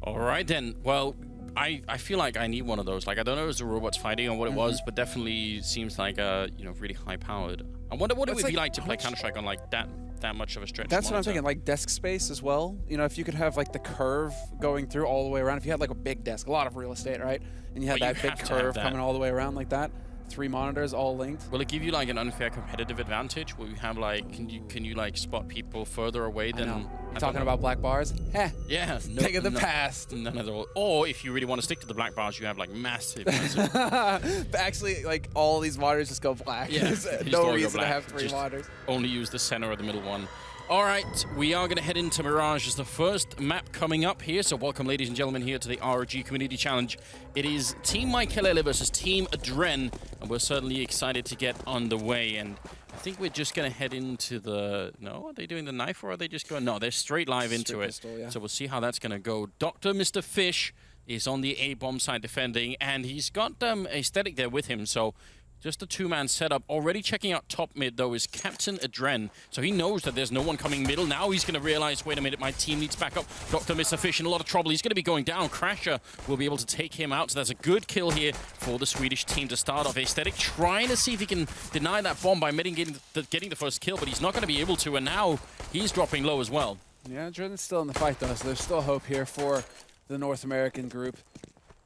All right then. Well, I feel like I need one of those. Like, I don't know if it's the robots fighting or what it was, but definitely seems like really high powered. I wonder what it would be like to play Counter-Strike on like that much of a stretch. That's what I'm thinking, like desk space as well. You know, if you could have like the curve going through all the way around. If you had like a big desk, a lot of real estate, right? And you had that big curve coming all the way around like that. 3 monitors all linked. Will it give you like an unfair competitive advantage? Will you have like, can you like spot people further away than? You're talking about black bars? Yeah. Thing of the past. None at all. Or if you really want to stick to the black bars, you have like massive. Actually, like all these monitors just go black. Yeah. There's no reason to have 3 monitors. Only use the center or the middle one. All right, we are going to head into Mirage as the first map coming up here. So welcome, ladies and gentlemen, here to the ROG Community Challenge. It is Team Maikelele versus Team adreN, and we're certainly excited to get underway. And I think we're just going to head into the... No, are they doing the knife or are they just going... No, they're straight live into it. Pistol, yeah. So we'll see how that's going to go. Dr. Mr. Fish is on the A-bomb side defending, and he's got Aesthetic there with him, so... Just a 2-man setup. Already checking out top mid, though, is Captain adreN. So he knows that there's no one coming middle. Now he's going to realize, wait a minute, my team needs backup. Dr. Mr. Fish in a lot of trouble. He's going to be going down. Crasher will be able to take him out. So that's a good kill here for the Swedish team to start off. Aesthetic trying to see if he can deny that bomb by getting the first kill, but he's not going to be able to. And now he's dropping low as well. Yeah, adreN's still in the fight, though, so there's still hope here for the North American group.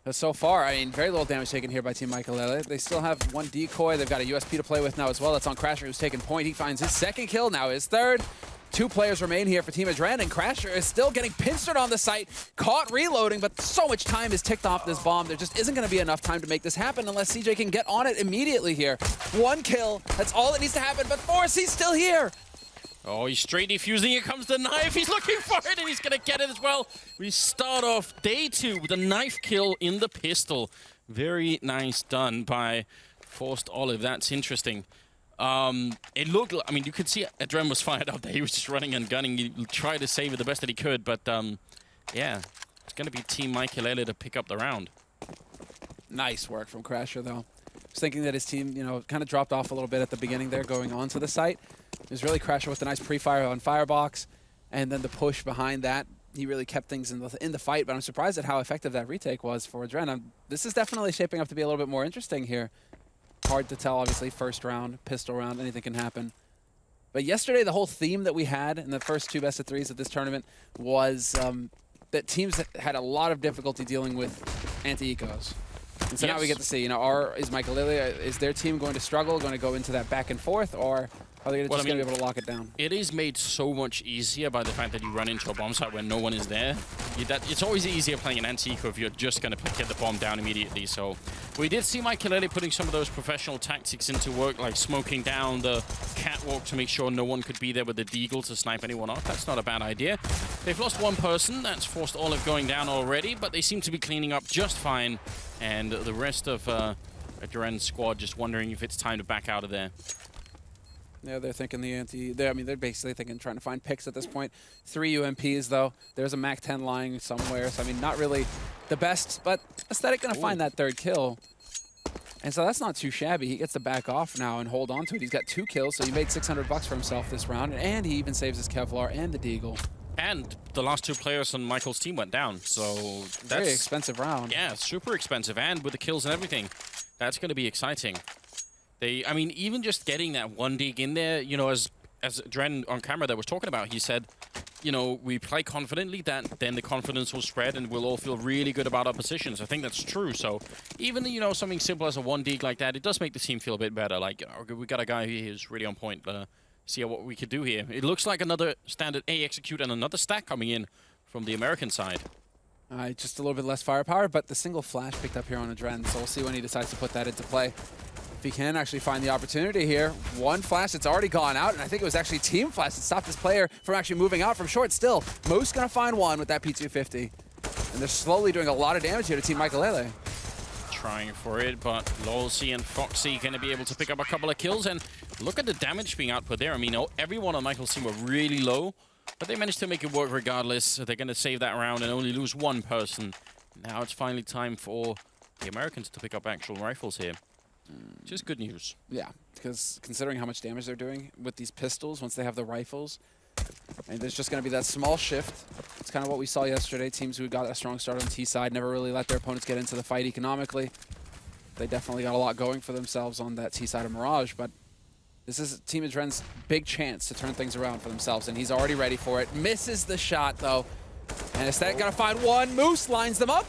But so far, I mean, very little damage taken here by Team Maikelele. They still have 1 decoy. They've got a USP to play with now as well. That's on Crasher, who's taking point. He finds his 2nd kill, now his 3rd. 2 players remain here for Team adreN, and Crasher is still getting pincered on the site, caught reloading, but so much time is ticked off this bomb. There just isn't going to be enough time to make this happen unless CJ can get on it immediately here. 1 kill, that's all that needs to happen, but Force, he's still here. Oh, he's straight defusing. Here comes the knife. He's looking for it, and he's going to get it as well. We start off day 2 with a knife kill in the pistol. Very nice done by Forced Olive. That's interesting. It looked, I mean, you could see adreN was fired up there. He was just running and gunning. He tried to save it the best that he could, but yeah, it's going to be Team Maikelele to pick up the round. Nice work from Crasher, though. I was thinking that his team, you know, kind of dropped off a little bit at the beginning there going on to the site. It was really Crasher with the nice pre-fire on Firebox, and then the push behind that. He really kept things in the fight, but I'm surprised at how effective that retake was for adreN. This is definitely shaping up to be a little bit more interesting here. Hard to tell, obviously, first round, pistol round, anything can happen. But yesterday, the whole theme that we had in the first 2 best-of-3s of this tournament was that teams had a lot of difficulty dealing with anti-ecos. And so now we get to see, you know, is Maikelele, is their team going to struggle, going to go into that back and forth, or are they just going to be able to lock it down? It is made so much easier by the fact that you run into a bomb site when no one is there. It's always easier playing an anti-eco if you're just going to get the bomb down immediately. So we did see Maikelele putting some of those professional tactics into work, like smoking down the catwalk to make sure no one could be there with the deagle to snipe anyone off. That's not a bad idea. They've lost 1 person. That's Forced Olive going down already, but they seem to be cleaning up just fine. And the rest of adreN's squad just wondering if it's time to back out of there. Yeah, they're thinking they're basically thinking trying to find picks at this point. 3 UMPs, though. There's a MAC-10 lying somewhere, so I mean, not really the best, but Aesthetic going to find that 3rd kill. And so that's not too shabby. He gets to back off now and hold on to it. He's got 2 kills, so he made $600 for himself this round, and he even saves his Kevlar and the deagle. And the last 2 players on Michael's team went down, so that's... Very expensive round. Yeah, super expensive, and with the kills and everything, that's going to be exciting. I mean, even just getting that 1 dig in there, you know, as adreN on camera that was talking about, he said, you know, we play confidently, that then the confidence will spread and we'll all feel really good about our positions. I think that's true. So even, you know, something simple as a 1 dig like that, it does make the team feel a bit better. Like, we got a guy who's really on point. See what we could do here. It looks like another standard A execute and another stack coming in from the American side. Just a little bit less firepower, but the single flash picked up here on adreN, so we'll see when he decides to put that into play. If he can actually find the opportunity here. 1 flash that's already gone out, and I think it was actually Team Flash that stopped this player from actually moving out from short still. Moose gonna find 1 with that P250. And they're slowly doing a lot of damage here to Team Maikelele. Trying for it, but Lolsey and Foxy gonna be able to pick up a couple of kills, and look at the damage being output there. I mean, everyone on Michael's team were really low, but they managed to make it work regardless. They're gonna save that round and only lose 1 person. Now it's finally time for the Americans to pick up actual rifles here. Just good news. Yeah, because considering how much damage they're doing with these pistols, once they have the rifles, And there's just going to be that small shift. It's kind of what we saw yesterday. Teams who got a strong start on T side never really let their opponents get into the fight economically. They definitely got a lot going for themselves on that T side of Mirage, but this is Team adreN's big chance to turn things around for themselves, and he's already ready for it. Misses the shot, though. And adreN got to find one. Moose lines them up.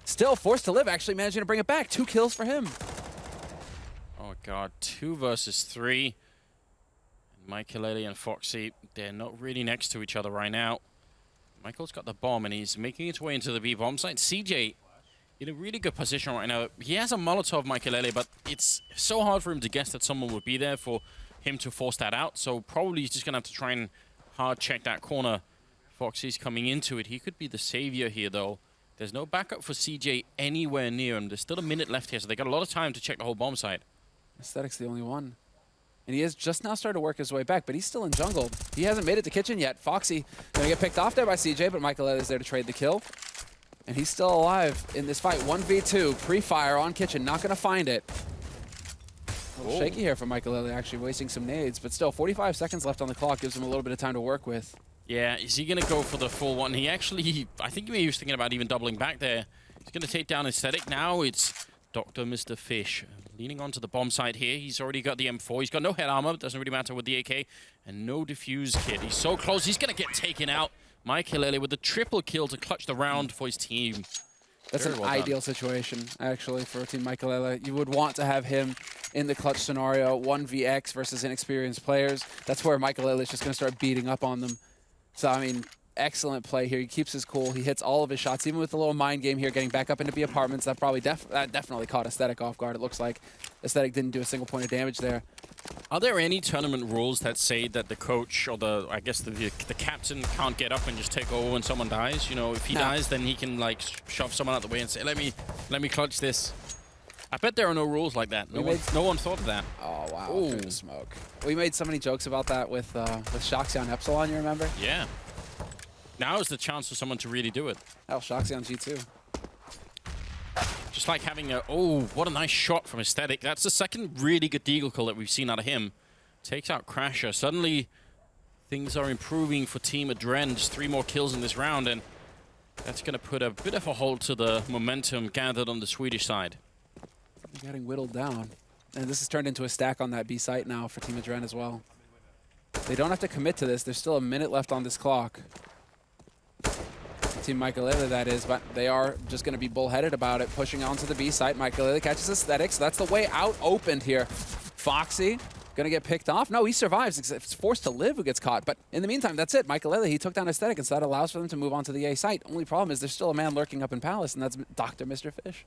Still forced to live, actually managing to bring it back. 2 kills for him. Oh, God. 2 versus 3. Maikelele and Foxy, they're not really next to each other right now. Michael's got the bomb, and he's making his way into the B bomb site. CJ in a really good position right now. He has a Molotov, Maikelele, but it's so hard for him to guess that someone would be there for him to force that out. So probably he's just going to have to try and hard check that corner. Foxy's coming into it. He could be the savior here, though. There's no backup for CJ anywhere near him. There's still a minute left here, so they got a lot of time to check the whole bomb site. Aesthetic's the only one. And he has just now started to work his way back, but he's still in jungle. He hasn't made it to kitchen yet. Foxy going to get picked off there by CJ, but Maikelele is there to trade the kill. And he's still alive in this fight. 1v2, pre-fire on kitchen, not going to find it. A little shaky here for Maikelele, actually wasting some nades, but still 45 seconds left on the clock gives him a little bit of time to work with. Yeah, is he going to go for the full one? He actually, I think he was thinking about even doubling back there. He's going to take down Aesthetic. Now it's Dr. Mr. Fish leaning onto the bomb site here. He's already got the M4. He's got no head armor. Doesn't really matter with the AK. And no defuse kit. He's so close. He's going to get taken out. Maikelele with the triple kill to clutch the round for his team. That's Very an well ideal situation, actually, for Team Maikelele. You would want to have him in the clutch scenario, 1vx versus inexperienced players. That's where Maikelele is just going to start beating up on them. So, I mean, excellent play here. He keeps his cool. He hits all of his shots, even with a little mind game here, getting back up into B apartments. That probably definitely caught Aesthetic off guard. It looks like Aesthetic didn't do a single point of damage there. Are there any tournament rules that say that the coach or I guess the captain can't get up and just take over when someone dies? You know, if he dies, then he can like shove someone out the way and say, let me clutch this. I bet there are no rules like that. No one thought of that. Oh, wow. Through the smoke. We made so many jokes about that with Shoxy on Epsilon, you remember? Yeah. Now is the chance for someone to really do it. Oh, Shoxy on G2. Just like having a, what a nice shot from Aesthetic. That's the second really good deagle kill that we've seen out of him. Takes out Crasher. Suddenly, things are improving for Team adreN. Just 3 more kills in this round, and that's going to put a bit of a hold to the momentum gathered on the Swedish side. They're getting whittled down. And this has turned into a stack on that B site now for Team adreN as well. They don't have to commit to this. There's still a minute left on this clock. Team Maikelele, that is, but they are just going to be bullheaded about it, pushing onto the B site. Maikelele catches Aesthetic, so that's the way out opened here. Foxy going to get picked off. No, he survives. It's forced to live who gets caught, but in the meantime, that's it. Maikelele, he took down Aesthetic, and so that allows for them to move on to the A site. Only problem is there's still a man lurking up in Palace, and that's Dr. Mr. Fish.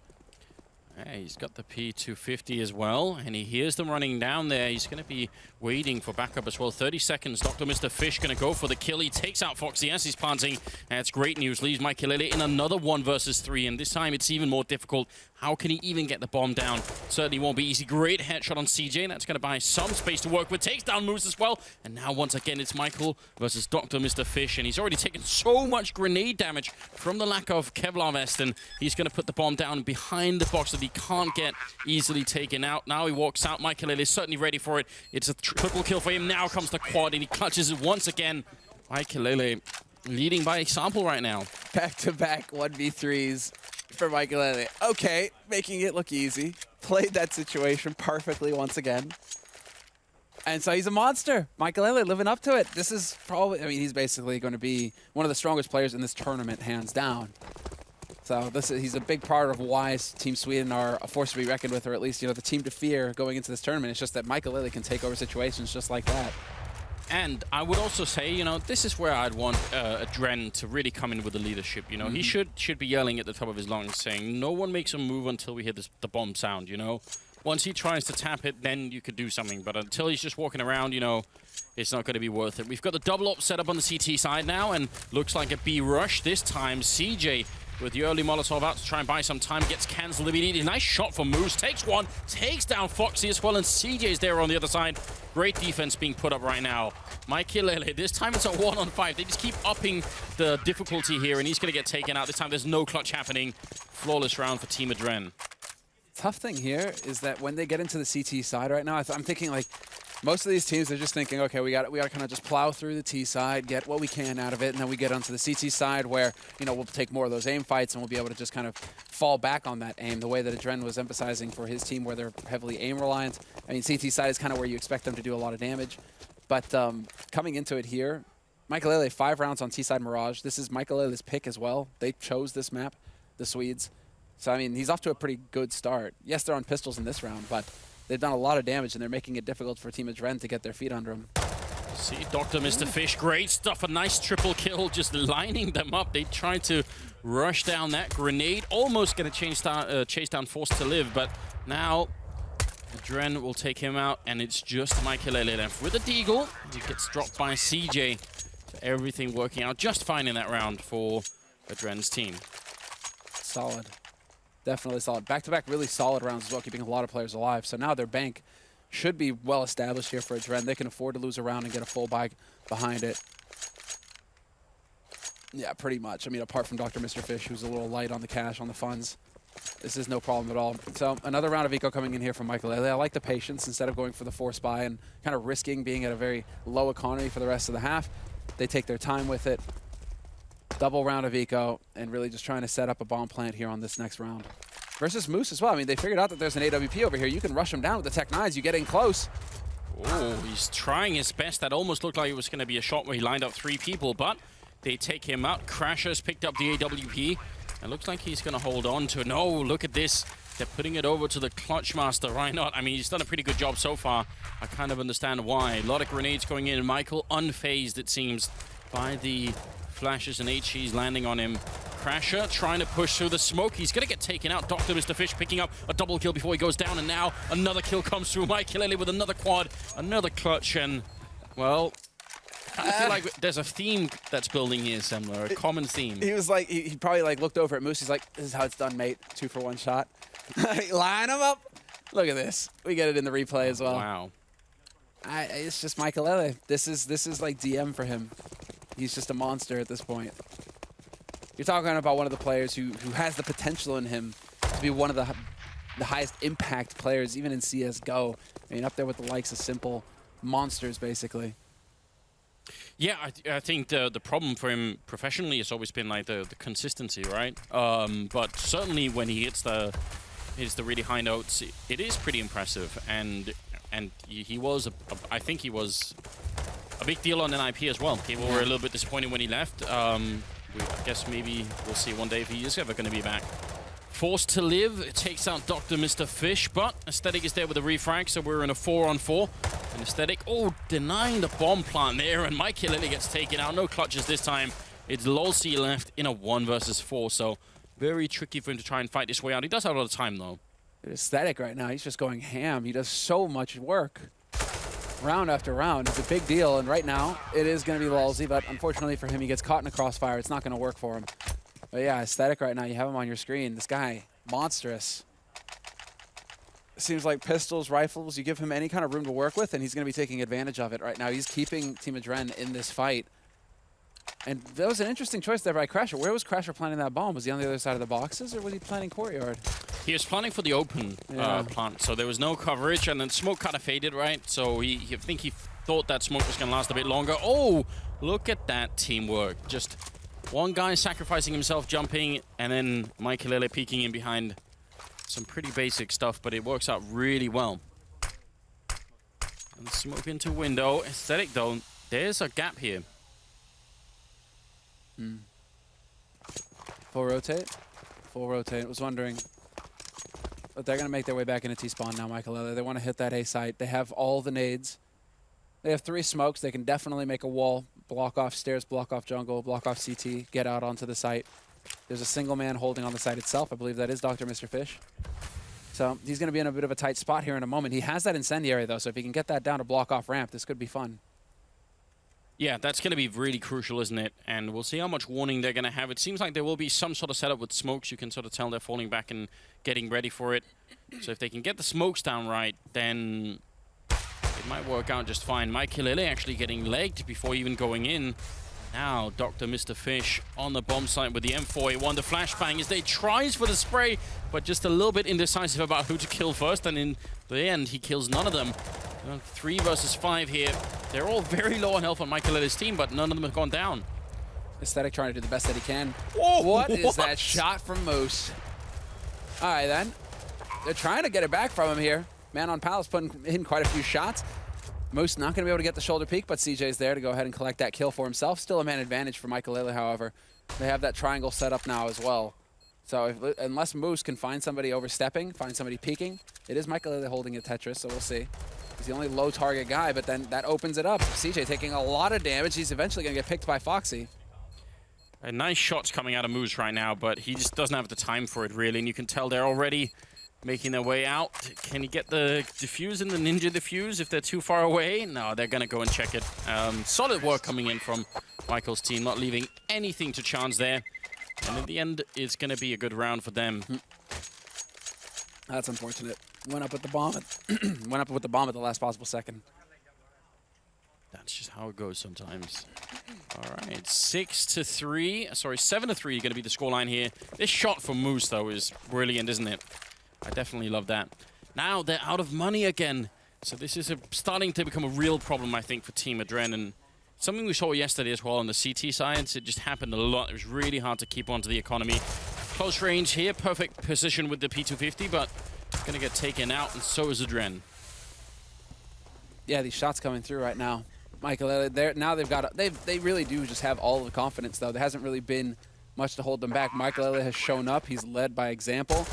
Yeah, he's got the P250 as well, and he hears them running down there. He's going to be waiting for backup as well. 30 seconds. Dr. Mr. Fish going to go for the kill. He takes out Foxy as he's planting. That's great news. Leaves Maikelele in another 1 versus 3, and this time it's even more difficult. How can he even get the bomb down? Certainly won't be easy. Great headshot on CJ. That's going to buy some space to work with. Takes down Moose as well. And now once again, it's Michael versus Dr. Mr. Fish, and he's already taken so much grenade damage from the lack of Kevlar vest, and he's going to put the bomb down behind the box that he can't get easily taken out. Now he walks out. Maikelele is certainly ready for it. It's a triple kill for him. Now comes the quad, and he clutches it once again. Maikelele leading by example right now. Back-to-back 1v3s for Maikelele. Okay, making it look easy. Played that situation perfectly once again. And so he's a monster. Maikelele living up to it. This is probably, I mean, he's basically going to be one of the strongest players in this tournament, hands down. So he's a big part of why Team Sweden are a force to be reckoned with, or at least, you know, the team to fear going into this tournament. It's just that Maikelele can take over situations just like that. And I would also say, you know, this is where I'd want adreN to really come in with the leadership. You know, he should be yelling at the top of his lungs, saying, "No one makes a move until we hear the bomb sound." You know, once he tries to tap it, then you could do something. But until he's just walking around, you know, it's not going to be worth it. We've got the double up set up on the CT side now, and looks like a B rush this time. CJ with the early Molotov out to try and buy some time, gets cancelled immediately. Nice shot from Moose, takes one, takes down Foxy as well, and CJ's there on the other side. Great defense being put up right now. Maikelele, this time it's a 1-on-5. They just keep upping the difficulty here, and he's going to get taken out. This time there's no clutch happening. Flawless round for Team adreN. Tough thing here is that when they get into the CT side right now, I'm thinking like, Most of these teams are just thinking, okay, we got to kind of just plow through the T side, get what we can out of it, and then we get onto the CT side where, you know, we'll take more of those aim fights and we'll be able to just kind of fall back on that aim the way that adreN was emphasizing for his team where they're heavily aim reliant. I mean, CT side is kind of where you expect them to do a lot of damage. But coming into it here, Maikelele 5 rounds on T side Mirage. This is Maikelele's pick as well. They chose this map, the Swedes. So, I mean, he's off to a pretty good start. Yes, they're on pistols in this round, but they've done a lot of damage, and they're making it difficult for Team adreN to get their feet under him. See, Dr. Mr. Fish, great stuff. A nice triple kill, just lining them up. They tried to rush down that grenade. Almost going to chase down Forced to Live, but now adreN will take him out, and it's just Maikelele left with a deagle. He gets dropped by CJ. So everything working out just fine in that round for adreN's team. Solid. Definitely solid. Back-to-back really solid rounds as well, keeping a lot of players alive. So now their bank should be well established here for adreN. They can afford to lose a round and get a full bag behind it. Yeah, pretty much. I mean, apart from Dr. Mr. Fish, who's a little light on the cash, on the funds, this is no problem at all. So another round of eco coming in here from Maikelele. I like the patience instead of going for the force buy and kind of risking being at a very low economy for the rest of the half. They take their time with it. Double round of eco, and really just trying to set up a bomb plant here on this next round. Versus Moose as well. I mean, they figured out that there's an AWP over here. You can rush him down with the Tech 9s. You get in close. Oh, he's trying his best. That almost looked like it was going to be a shot where he lined up 3 people, but they take him out. Crasher's picked up the AWP. It looks like he's going to hold on to it. No, look at this. They're putting it over to the Clutch Master. Why not? I mean, he's done a pretty good job so far. I kind of understand why. A lot of grenades going in. Michael unfazed, it seems, by the flashes and HEs landing on him. Crasher trying to push through the smoke. He's going to get taken out. Dr. Mr. Fish picking up a double kill before he goes down, and now another kill comes through. Maikelele with another quad, another clutch, and, well, I feel like there's a theme that's building here somewhere, a common theme. He was like, he probably like looked over at Moose. He's like, this is how it's done, mate. 2 for 1 shot. Line him up. Look at this. We get it in the replay as well. Wow. It's just Maikelele. This is like DM for him. He's just a monster at this point. You're talking about one of the players who has the potential in him to be one of the highest impact players, even in CSGO. I mean, up there with the likes of Simple monsters, basically. Yeah, I think the problem for him professionally has always been like the consistency, right? But certainly when he hits the really high notes, it is pretty impressive. And he was, I think he was a big deal on NIP as well. People were a little bit disappointed when he left. I guess maybe we'll see one day if he is ever going to be back. Forced to Live, it takes out Dr. Mr. Fish, but Aesthetic is there with a refrag, so we're in a 4-on-4. And Aesthetic, denying the bomb plant there, and Maikelele gets taken out. No clutches this time. It's lolC left in a 1 versus 4, so very tricky for him to try and fight this way out. He does have a lot of time, though. Aesthetic right now, he's just going ham. He does so much work. Round after round. It's a big deal, and right now, it is going to be lolC, but unfortunately for him, he gets caught in a crossfire. It's not going to work for him. But yeah, Aesthetic right now, you have him on your screen. This guy, monstrous. It seems like pistols, rifles, you give him any kind of room to work with, and he's going to be taking advantage of it right now. He's keeping Team adreN in this fight. And that was an interesting choice there by Crasher. Where was Crasher planting that bomb? Was he on the other side of the boxes, or was he planting courtyard? He was planning for the open plant, so there was no coverage, and then smoke kind of faded, right? So I think he thought that smoke was going to last a bit longer. Oh, look at that teamwork. Just one guy sacrificing himself, jumping, and then Maikelele peeking in behind. Some pretty basic stuff, but it works out really well. And smoke into window. Aesthetic, though, there's a gap here. Full rotate. Full rotate. I was wondering. But they're going to make their way back into T-spawn now, Maikelele. They want to hit that A site. They have all the nades. They have 3 smokes. They can definitely make a wall, block off stairs, block off jungle, block off CT, get out onto the site. There's a single man holding on the site itself. I believe that is Dr. Mr. Fish. So he's going to be in a bit of a tight spot here in a moment. He has that incendiary, though, so if he can get that down to block off ramp, this could be fun. Yeah, that's going to be really crucial, isn't it? And we'll see how much warning they're going to have. It seems like there will be some sort of setup with smokes. You can sort of tell they're falling back and getting ready for it. So if they can get the smokes down right, then it might work out just fine. Maikelele actually getting legged before even going in. Now, Dr. Mr. Fish on the bomb site with the M4A1. The flashbang is they tries for the spray, but just a little bit indecisive about who to kill first. And in the end, he kills none of them. 3 versus 5 here. They're all very low on health on Maikelele's team, but none of them have gone down. adreN trying to do the best that he can. Whoa, What is that shot from Moose? All right, then. They're trying to get it back from him here. Man on Palace putting in quite a few shots. Moose not going to be able to get the shoulder peek, but CJ's there to go ahead and collect that kill for himself. Still a man advantage for Maikelele, however. They have that triangle set up now as well. So unless Moose can find somebody overstepping, find somebody peeking, it is Maikelele holding a Tetris, so we'll see. He's the only low target guy, but then that opens it up. CJ taking a lot of damage. He's eventually going to get picked by Foxy. A nice shots coming out of Moose right now, but he just doesn't have the time for it, really. And you can tell they're already making their way out. Can he get the defuse and the ninja defuse if they're too far away? No, they're going to go and check it. Solid work coming in from Michael's team, not leaving anything to chance there. And in the end, it's going to be a good round for them. That's unfortunate. Went up with the bomb. Went up with the bomb at the last possible second. That's just how it goes sometimes. All right, 6-3. Sorry, 7-3 going to be the scoreline here. This shot from Moose, though, is brilliant, isn't it? I definitely love that. Now they're out of money again. So this is starting to become a real problem, I think, for Team adreN. And something we saw yesterday as well on the CT side. It just happened a lot. It was really hard to keep onto the economy. Close range here. Perfect position with the P250, but going to get taken out, and so is adreN. Yeah, these shots coming through right now. Maikelele, now they really do just have all the confidence, though. There hasn't really been much to hold them back. Maikelele has shown up. He's led by example.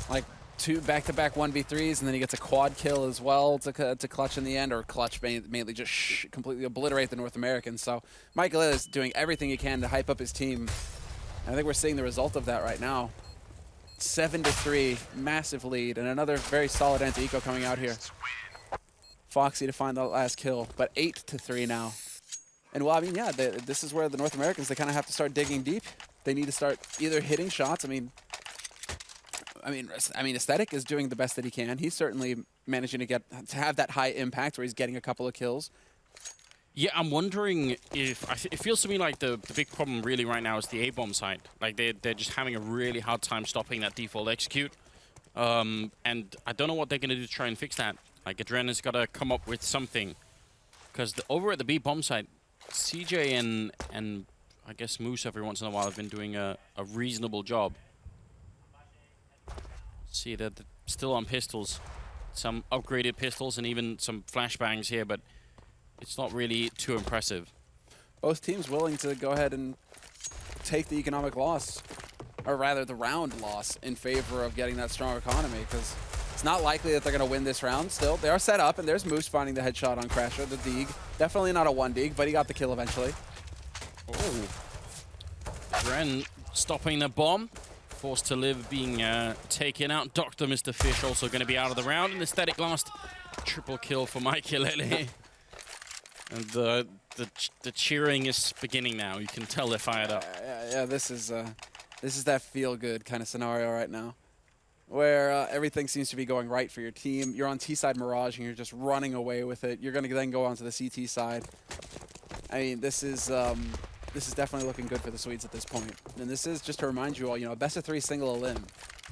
Like, 2 back-to-back 1v3s, and then he gets a quad kill as well to clutch in the end, or clutch mainly just completely obliterate the North Americans. So Maikelele is doing everything he can to hype up his team. And I think we're seeing the result of that right now. 7-3, massive lead, and another very solid anti-eco coming out here. Foxy to find the last kill, but 8-3 now. And well, I mean, yeah, this is where the North Americans, they kind of have to start digging deep. They need to start either hitting shots. I mean, adreN is doing the best that he can. He's certainly managing to have that high impact where he's getting a couple of kills. Yeah, I'm wondering if it feels to me like the big problem really right now is the A-bomb side. Like they're just having a really hard time stopping that default execute. And I don't know what they're going to do to try and fix that. Like adreN has got to come up with something. Because over at the B-bomb side, CJ and I guess Moose every once in a while have been doing a reasonable job. See, they're still on pistols. Some upgraded pistols and even some flashbangs here, but it's not really too impressive. Both teams willing to go ahead and take the economic loss, or rather the round loss, in favor of getting that strong economy, because it's not likely that they're going to win this round still. They are set up, and there's Moose finding the headshot on Crasher, the Deeg. Definitely not a 1 Deeg, but he got the kill eventually. Oh. adreN stopping the bomb. Forced to live being taken out. Dr. Mr. Fish also going to be out of the round. And aesthetic last triple kill for Maikelele. And the cheering is beginning now. You can tell they're fired up. Yeah, this is that feel-good kind of scenario right now, where everything seems to be going right for your team. You're on T-side Mirage and you're just running away with it. You're going to then go on to the CT side. I mean, this is definitely looking good for the Swedes at this point. And this is, just to remind you all, you know, best of 3 single elim.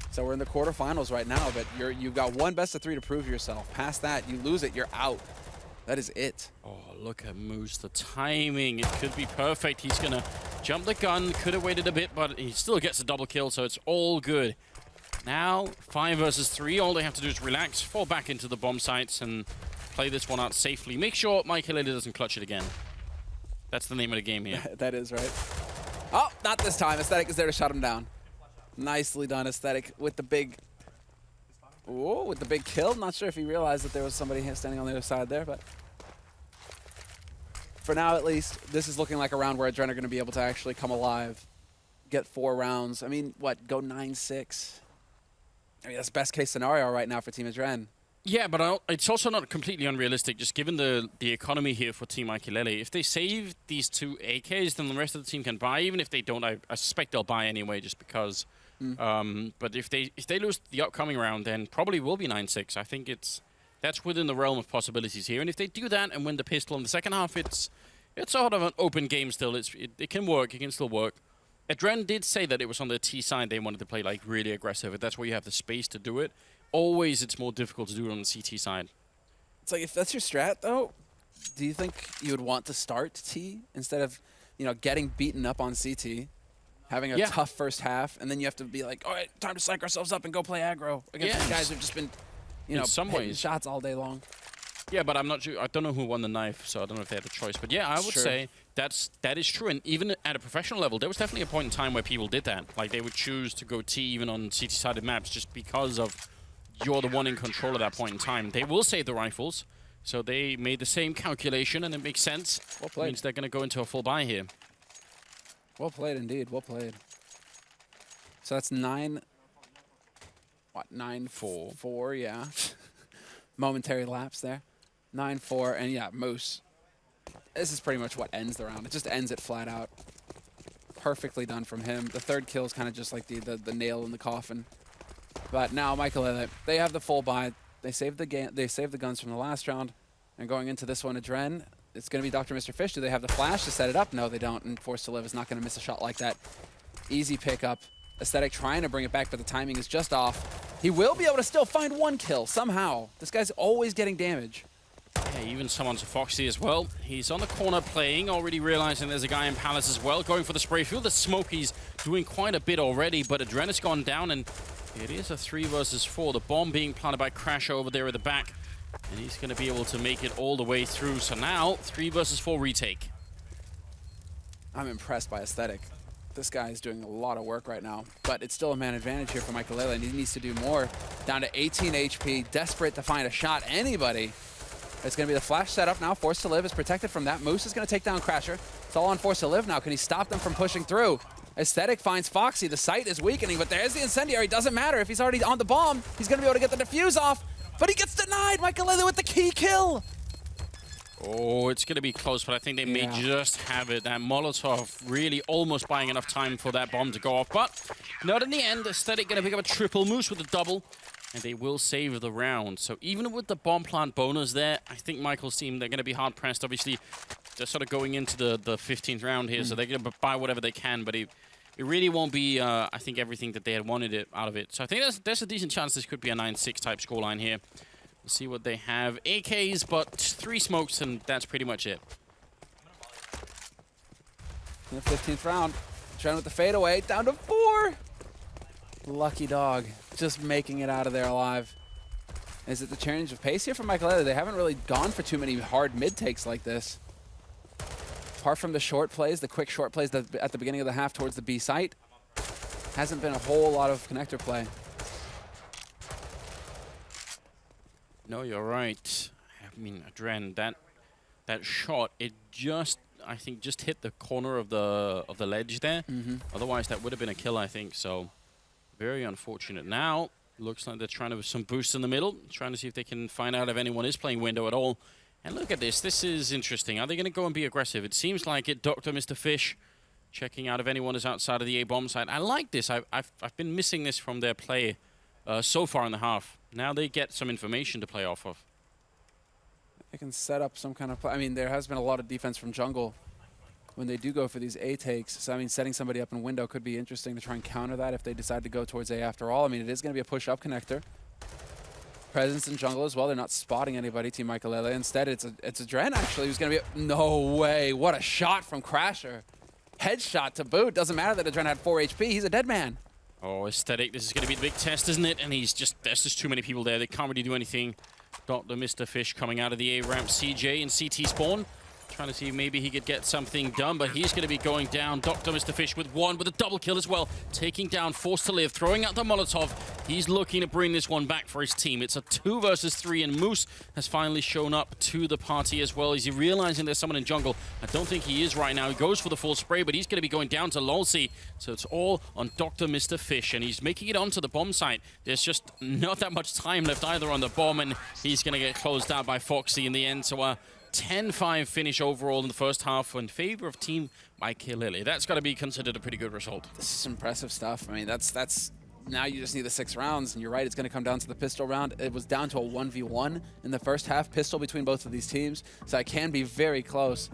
So we're in the quarterfinals right now, but you've got one best of 3 to prove yourself. Past that, you lose it, you're out. That is it. Oh, look at Moose. The timing, it could be perfect. He's going to jump the gun. Could have waited a bit, but he still gets a double kill, so it's all good. Now, 5 versus 3. All they have to do is relax, fall back into the bomb sites, and play this one out safely. Make sure Maikelele doesn't clutch it again. That's the name of the game here. That is right. Oh, not this time. adreN is there to shut him down. Nicely done, adreN, with the big... Ooh, with the big kill. Not sure if he realized that there was somebody standing on the other side there, but... For now, at least, this is looking like a round where adreN are going to be able to actually come alive. Get 4 rounds. I mean, what, go 9-6? I mean, that's best case scenario right now for Team adreN. Yeah, but it's also not completely unrealistic, just given the economy here for Team Maikelele. If they save these 2 AKs, then the rest of the team can buy. Even if they don't, I suspect they'll buy anyway, just because. But if they lose the upcoming round, then probably will be 9-6. I think that's within the realm of possibilities here. And if they do that and win the pistol in the second half, it's sort of an open game still. It can work. It can still work. adreN did say that it was on the T side they wanted to play like really aggressive. That's where you have the space to do it. Always, it's more difficult to do it on the CT side. It's like, if that's your strat, though, do you think you would want to start T instead of, you know, getting beaten up on CT, having a tough first half, and then you have to be like, all right, time to psych ourselves up and go play aggro against these guys who've just been, you know, hitting shots all day long. Yeah, but I'm not sure. I don't know who won the knife, so I don't know if they had a choice. But yeah, I would say that is true. And even at a professional level, there was definitely a point in time where people did that. Like, they would choose to go T even on CT-sided maps just because of you're the one in control at that point in time. They will save the rifles, so they made the same calculation, and it makes sense. Well played. It means they're going to go into a full buy here. Well played, indeed. Well played. So that's 9... What, 9-4? 4, yeah. Momentary lapse there. 9-4, and yeah, Moose. This is pretty much what ends the round. It just ends it flat out. Perfectly done from him. The third kill is kind of just like the nail in the coffin. But now Maikelele, they have the full buy. They saved the game. They saved the guns from the last round, and going into this one, adreN, it's going to be Dr. Mr. Fish. Do they have the flash to set it up? No, they don't. And Forced to Live is not going to miss a shot like that. Easy pickup. Aesthetic trying to bring it back, but the timing is just off. He will be able to still find one kill somehow. This guy's always getting damage. Yeah, even someone's a Foxy as well. He's on the corner playing, already realizing there's a guy in Palace as well, going for the spray. Feel the smoke, he's doing quite a bit already, but adreN has gone down, and it is a 3 versus 4. The bomb being planted by Crasher over there at the back, and he's going to be able to make it all the way through. So now, 3 versus 4 retake. I'm impressed by Aesthetic. This guy is doing a lot of work right now, but it's still a man advantage here for Maikelele, and he needs to do more. Down to 18 HP, desperate to find a shot. Anybody. It's going to be the flash setup now. Forced to Live is protected from that. Moose is going to take down Crasher. It's all on Forced to Live now. Can he stop them from pushing through? Aesthetic finds Foxy. The sight is weakening, but there's the Incendiary. Doesn't matter. If he's already on the bomb, he's going to be able to get the defuse off, but he gets denied. Maikelele with the key kill. Oh, it's going to be close, but I think they may just have it. That Molotov really almost buying enough time for that bomb to go off, but not in the end. Aesthetic going to pick up a triple. Moose with a double, and they will save the round. So even with the bomb plant bonus there, I think Michael's team, they're going to be hard-pressed. Obviously, they're sort of going into the 15th round here, so they're going to buy whatever they can, but it really won't be, I think, everything that they had wanted out of it. So I think there's a decent chance this could be a 9-6 type scoreline here. We'll see what they have. AKs, but 3 smokes, and that's pretty much it. In the 15th round, trying with the fadeaway, down to 4. Lucky dog, just making it out of there alive. Is it the change of pace here for Maikelele? They haven't really gone for too many hard mid-takes like this. Apart from the short plays, the quick short plays at the beginning of the half towards the B site, hasn't been a whole lot of connector play. No, you're right. I mean, adreN, that shot, it just, I think, just hit the corner of the ledge there. Otherwise, that would have been a kill, I think. So, very unfortunate. Now, looks like they're trying to some boost in the middle, trying to see if they can find out if anyone is playing window at all. And look at this. This is interesting. Are they going to go and be aggressive? It seems like it. Dr. Mr. Fish checking out if anyone is outside of the A-bomb site. I like this. I've been missing this from their play so far in the half. Now they get some information to play off of. They can set up some kind of play. I mean, there has been a lot of defense from jungle when they do go for these A takes. So, I mean, setting somebody up in window could be interesting to try and counter that if they decide to go towards A after all. I mean, it is going to be a push-up connector. Presence in jungle as well. They're not spotting anybody, Team Maikelele. Instead, it's adreN, actually, who's going to be... No way. What a shot from Crasher. Headshot to boot. Doesn't matter that adreN had 4 HP. He's a dead man. Oh, Aesthetic, this is going to be the big test, isn't it? And there's just too many people there. They can't really do anything. Dr. Mr. Fish coming out of the A-ramp. CJ and CT spawn. Trying to see if maybe he could get something done, but he's going to be going down. Dr. Mr. Fish with a double kill as well. Taking down Forced to Live, throwing out the Molotov. He's looking to bring this one back for his team. It's a 2 versus 3, and Moose has finally shown up to the party as well. Is he realizing there's someone in jungle? I don't think he is right now. He goes for the full spray, but he's going to be going down to Lolsey. So it's all on Dr. Mr. Fish, and he's making it onto the bomb site. There's just not that much time left either on the bomb, and he's going to get closed out by Foxy in the end. So 10-5 finish overall in the first half in favor of Team Maikelele. That's got to be considered a pretty good result. This is impressive stuff. I mean, that's now you just need the 6 rounds, and you're right, it's going to come down to the pistol round. It was down to a 1v1 in the first half, pistol between both of these teams, so it can be very close.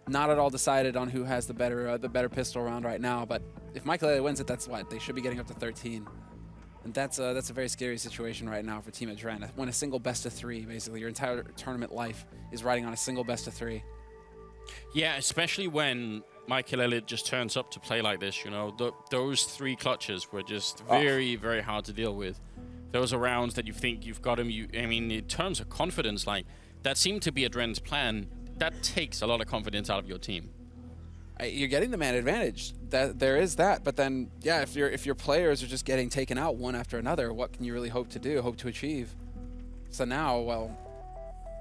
Not at all decided on who has the better pistol round right now, but if Maikelele wins it, that's what? They should be getting up to 13. And that's a very scary situation right now for Team adreN. When a single best of 3, basically, your entire tournament life is riding on a single best of 3. Yeah, especially when Maikelele just turns up to play like this, you know. Those 3 clutches were just very, very hard to deal with. Those are rounds that you think you've got him. I mean, in terms of confidence, like, that seemed to be adreN's plan. That takes a lot of confidence out of your team. You're getting the man advantage. There is that, but then, yeah, if your players are just getting taken out one after another, what can you really hope to achieve? So now, well,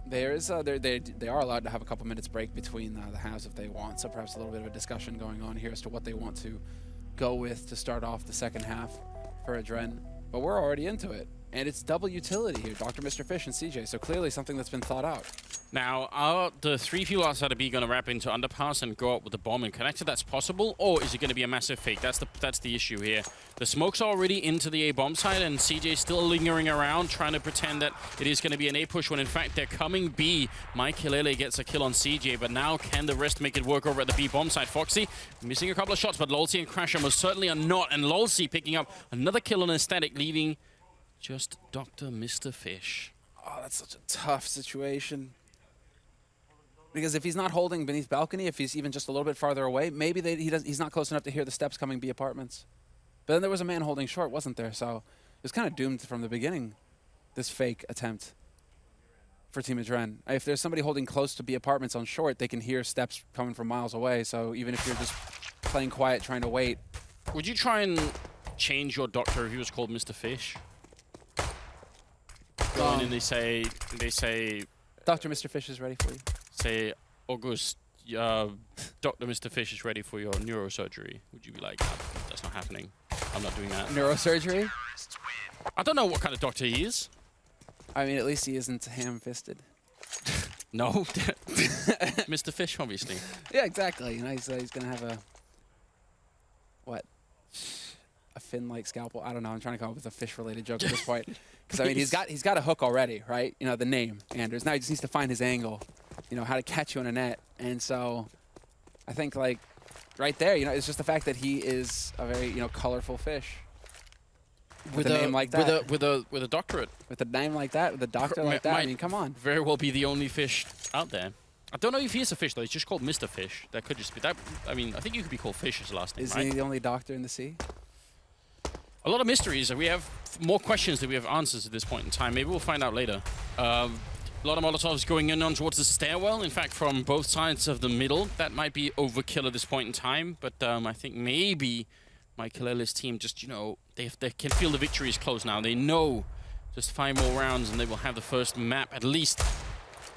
they are allowed to have a couple minutes break between the halves if they want. So perhaps a little bit of a discussion going on here as to what they want to go with to start off the second half for adreN. But we're already into it, and it's double utility here, Dr. Mr. Fish and CJ. So clearly something that's been thought out. Now, are the 3 people outside of B going to wrap into underpass and go up with the bomb and connect it? That's possible, or is it going to be a massive fake? That's the issue here. The smoke's already into the A bomb side, and CJ's still lingering around, trying to pretend that it is going to be an A push, when in fact they're coming B. Maikelele gets a kill on CJ, but now can the rest make it work over at the B bomb side? Foxy missing a couple of shots, but Lolsey and Crasher most certainly are not, and Lolsey picking up another kill on Aesthetic, leaving just Dr. Mr. Fish. Oh, that's such a tough situation. Because if he's not holding beneath balcony, if he's even just a little bit farther away, maybe he's not close enough to hear the steps coming B apartments. But then there was a man holding short, wasn't there? So it was kind of doomed from the beginning, this fake attempt for Team adreN. If there's somebody holding close to B apartments on short, they can hear steps coming from miles away. So even if you're just playing quiet, trying to wait. Would you try and change your doctor if he was called Mr. Fish? Go in and they say, Dr. Mr. Fish is ready for you. Say, August, Dr. Mr. Fish is ready for your neurosurgery. Would you be like, that's not happening. I'm not doing that. Neurosurgery? I don't know what kind of doctor he is. I mean, at least he isn't ham-fisted. No. Mr. Fish, obviously. Yeah, exactly. You know, he's going to have a fin-like scalpel. I don't know. I'm trying to come up with a fish-related joke at this point. Because, I mean, he's got a hook already, right? You know, the name, Anders. Now he just needs to find his angle. You know, how to catch you in a net. And so I think, like, right there, you know, it's just the fact that he is a very, you know, colorful fish. With a name like that. With a doctorate. With a name like that, with a doctor like that, I mean, come on. Very well be the only fish out there. I don't know if he is a fish, though. He's just called Mr. Fish. That could just be that. I mean, I think you could be called Fish as last name, Isn't he the only doctor in the sea? A lot of mysteries. We have more questions than we have answers at this point in time. Maybe we'll find out later. A lot of Molotovs going in on towards the stairwell. In fact, from both sides of the middle. That might be overkill at this point in time. But I think maybe Maikelele's team just, you know, they can feel the victory is close now. They know just 5 more rounds and they will have the first map at least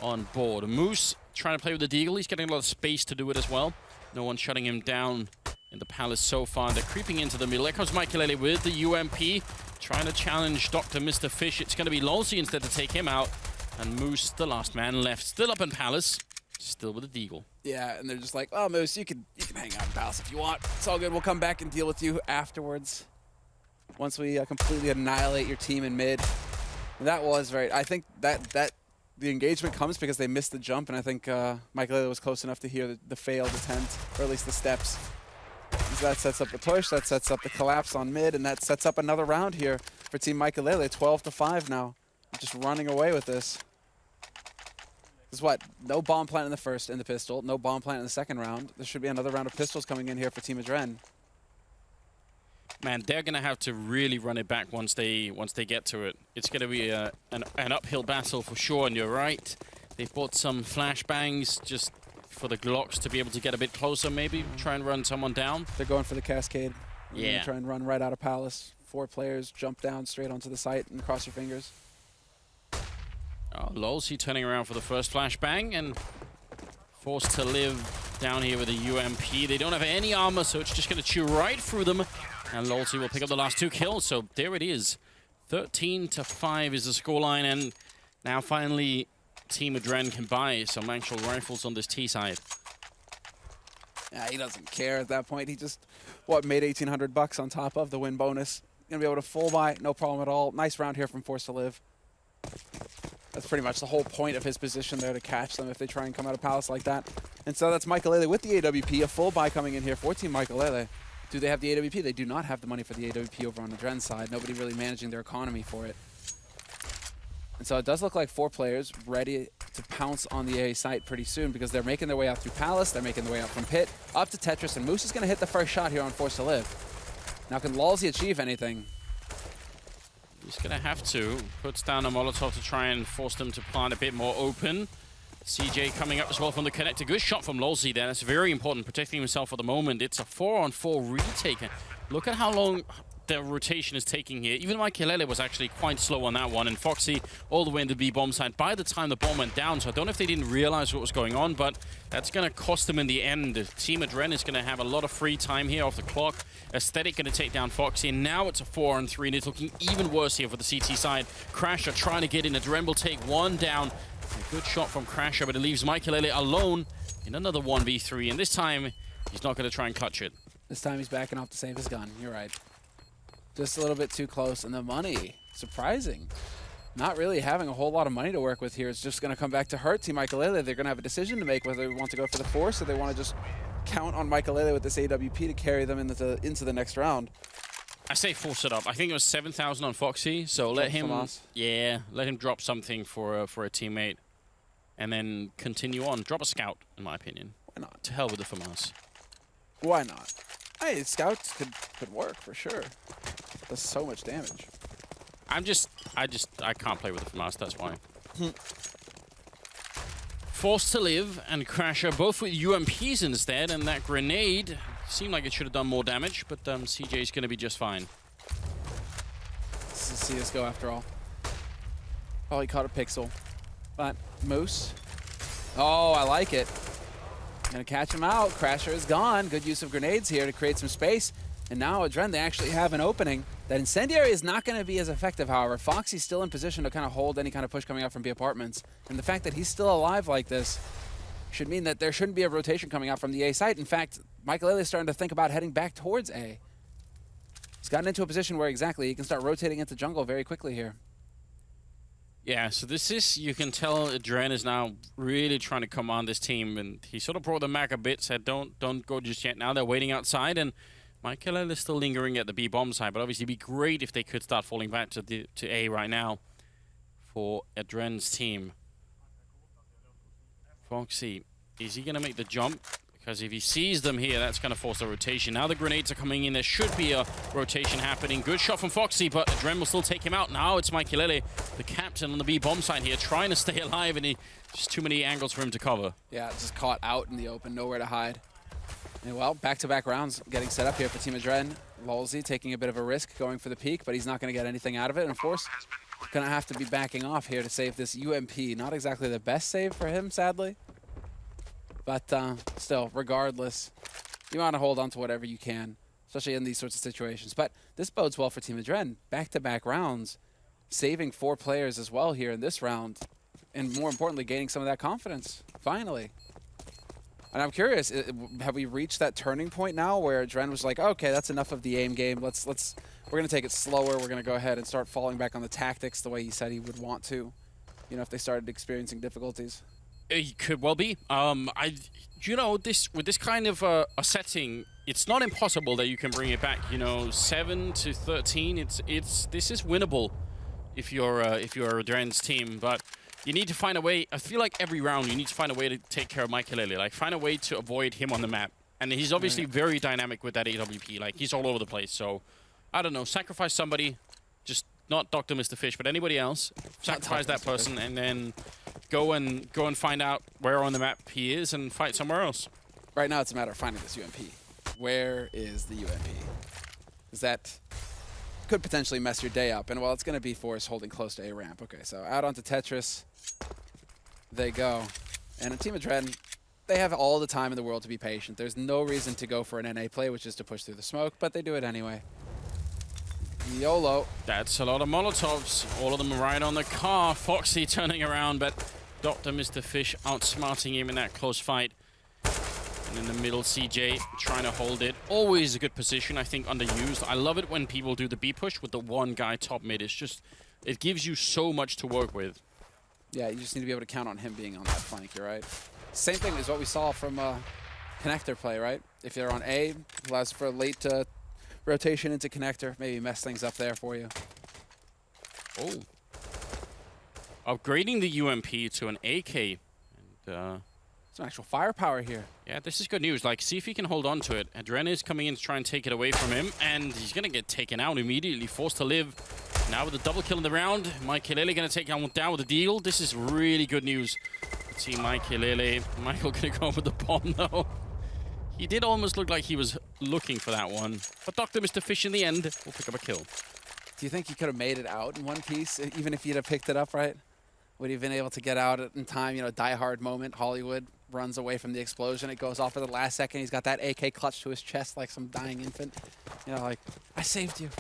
on board. Moose trying to play with the Deagle. He's getting a lot of space to do it as well. No one shutting him down in the palace so far. They're creeping into the middle. There comes Maikelele with the UMP, trying to challenge Dr. Mr. Fish. It's going to be Lolsey instead to take him out. And Moose, the last man left, still up in palace, still with the Deagle. Yeah, and they're just like, oh, Moose, you can hang out in palace if you want. It's all good. We'll come back and deal with you afterwards. Once we completely annihilate your team in mid. And that was very... I think that the engagement comes because they missed the jump, and I think Maikelele was close enough to hear the failed attempt, or at least the steps. So that sets up the push, that sets up the collapse on mid, and that sets up another round here for Team Maikelele. 12-5 now. Just running away with this. This is what? No bomb plant in the first in the pistol, no bomb plant in the second round. There should be another round of pistols coming in here for Team adreN. Man, they're going to have to really run it back once they get to it. It's going to be an uphill battle for sure, and you're right. They've bought some flashbangs just for the Glocks to be able to get a bit closer, maybe try and run someone down. They're going for the cascade. Yeah. Try and run right out of palace. 4 players jump down straight onto the site and cross your fingers. Oh, Lolsey turning around for the first flashbang and forced to live down here with a UMP. They don't have any armor, so it's just going to chew right through them. And Lolsey will pick up the last 2 kills, so there it is. 13-5 is the scoreline, and now finally Team adreN can buy some actual rifles on this T side. Yeah, he doesn't care at that point. He just, made $1,800 on top of the win bonus. Gonna be able to full buy, no problem at all. Nice round here from Forced to Live. That's pretty much the whole point of his position there, to catch them if they try and come out of palace like that. And so that's Maikelele with the AWP, a full buy coming in here for Team Maikelele. Do they have the AWP? They do not have the money for the AWP over on the adreN side. Nobody really managing their economy for it. And so it does look like 4 players ready to pounce on the A site pretty soon because they're making their way out through Palace. They're making their way out from Pit, up to Tetris, and Moose is going to hit the first shot here on Forced to Live. Now, can Lalzi achieve anything? He's going to have to. Puts down a Molotov to try and force them to plant a bit more open. CJ coming up as well from the connector. Good shot from Lalzi there. That's very important, protecting himself for the moment. It's a 4-on-4 retake. Look at how long the rotation is taking here. Even Maikelele was actually quite slow on that one, and Foxy all the way in the B bomb side by the time the bomb went down. So I don't know if they didn't realize what was going on, but that's going to cost them in the end. Team adreN is going to have a lot of free time here off the clock. Aesthetic going to take down Foxy, and now it's a 4-on-3, and it's looking even worse here for the CT side. Crasher trying to get in. adreN will take one down. A good shot from Crasher, but it leaves Maikelele alone in another 1v3, and this time he's not going to try and clutch it. This time he's backing off to save his gun. You're right. Just a little bit too close, and the money, surprising. Not really having a whole lot of money to work with here. It's just going to come back to hurt Team Maikelele. They're going to have a decision to make whether they want to go for the force or they want to just count on Maikelele with this AWP to carry them into the next round. I say force it up. I think it was 7,000 on Foxy, so let him, let him drop something for a teammate, and then continue on. Drop a scout, in my opinion. Why not? To hell with the FAMAS. Why not? Hey, scouts could work for sure. Does so much damage. I can't play with the FAMAS. That's why. Forced to Live and Crasher both with UMPs instead, and that grenade seemed like it should have done more damage, but CJ's going to be just fine. This is CSGO after all. Oh, he caught a pixel. But Moose. Oh, I like it. Gonna catch him out. Crasher is gone. Good use of grenades here to create some space. And now adreN, they actually have an opening. That Incendiary is not going to be as effective, however. Foxy's still in position to kind of hold any kind of push coming out from B apartments. And the fact that he's still alive like this should mean that there shouldn't be a rotation coming out from the A site. In fact, Maikelele is starting to think about heading back towards A. He's gotten into a position where exactly he can start rotating into jungle very quickly here. Yeah, so this is, you can tell adreN is now really trying to command this team, and he sort of brought them back a bit, said don't go just yet. Now they're waiting outside, and Maikelele is still lingering at the B bomb side, but obviously it'd be great if they could start falling back to A right now for adreN's team. Foxy, is he going to make the jump? Because if he sees them here, that's going to force a rotation. Now the grenades are coming in. There should be a rotation happening. Good shot from Foxy, but adreN will still take him out. Now it's Maikelele, the captain on the B bomb side here, trying to stay alive, and just too many angles for him to cover. Yeah, just caught out in the open, nowhere to hide. And well, back-to-back rounds getting set up here for Team adreN. Lalzi taking a bit of a risk going for the peak, but he's not going to get anything out of it. And of course, going to have to be backing off here to save this UMP. Not exactly the best save for him, sadly. But still, regardless, you want to hold on to whatever you can, especially in these sorts of situations. But this bodes well for Team adreN. Back-to-back rounds, saving 4 players as well here in this round, and more importantly, gaining some of that confidence, finally. And I'm curious, have we reached that turning point now where adreN was like, okay, that's enough of the aim game. We're going to take it slower. We're going to go ahead and start falling back on the tactics the way he said he would want to, you know, if they started experiencing difficulties. It could well be. You know, with this kind of a setting, it's not impossible that you can bring it back. You know, 7 to 13. This is winnable if you're adreN's team, but you need to find a way. I feel like every round you need to find a way to take care of Maikelele. Like, find a way to avoid him on the map. And he's obviously very dynamic with that AWP. Like, he's all over the place. So, I don't know. Sacrifice somebody. Just not Dr. Mr. Fish, but anybody else. Sacrifice that person, and then go and find out where on the map he is and fight somewhere else. Right now, it's a matter of finding this UMP. Where is the UMP? Because that could potentially mess your day up. And well, it's going to be Force holding close to A ramp. Okay, so out onto Tetris they go. And a Team adreN, they have all the time in the world to be patient. There's no reason to go for an NA play, which is to push through the smoke, but they do it anyway. YOLO. That's a lot of Molotovs. All of them right on the car. Foxy turning around, but Dr. Mr. Fish outsmarting him in that close fight. And in the middle, CJ trying to hold it. Always a good position, I think, underused. I love it when people do the B push with the one guy top mid. It's just, it gives you so much to work with. Yeah, you just need to be able to count on him being on that flank, you're right. Same thing as what we saw from connector play, right? If they're on A, allows for a late rotation into connector, maybe mess things up there for you. Oh. Upgrading the UMP to an AK. And, some actual firepower here. yeah, this is good news. Like, see if he can hold on to it. adreN is coming in to try and take it away from him, and he's going to get taken out immediately, forced to live. Now with a double kill in the round, Maikelele going to take down with a deal. This is really good news. See Maikelele. Michael going to go with the bomb, though. He did almost look like he was looking for that one. But Dr. Mr. Fish in the end will pick up a kill. Do you think he could have made it out in one piece, even if he'd have picked it up right? Would he have been able to get out in time? You know, die-hard moment. Hollywood runs away from the explosion. It goes off at the last second. He's got that AK clutched to his chest like some dying infant. You know, like, I saved you.